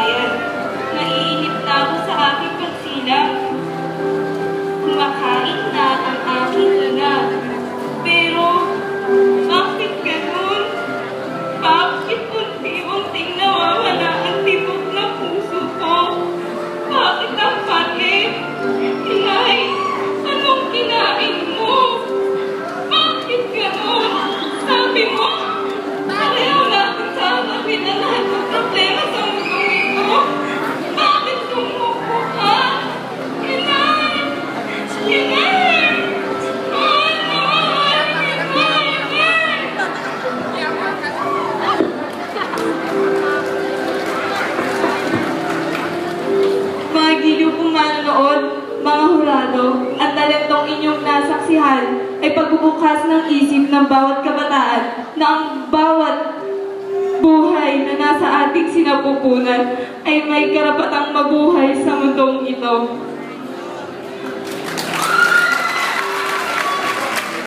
bayan. Naiinip na ako sa aking pagsilak. Kumakain na ang aking ina. Pero, bakit ganun? Bakit unti-unting nawawala ang tibok na puso ko? Bakit ang bakit? Inay, anong kinain mo? Bakit ganun? Sabi mo, pareho natin sa harapin ang lahat ng problema sa mundong ito. Bakit sumuko ka? Inay! Inay! Mga giliw kong manonood, mga hurado, ang talentong inyong nasaksihan ay pagbubukas ng isip ng bawat kabataan na ang bawat buhay na nasa ating sinapupunan ay may karapatang mabuhay sa mundong ito.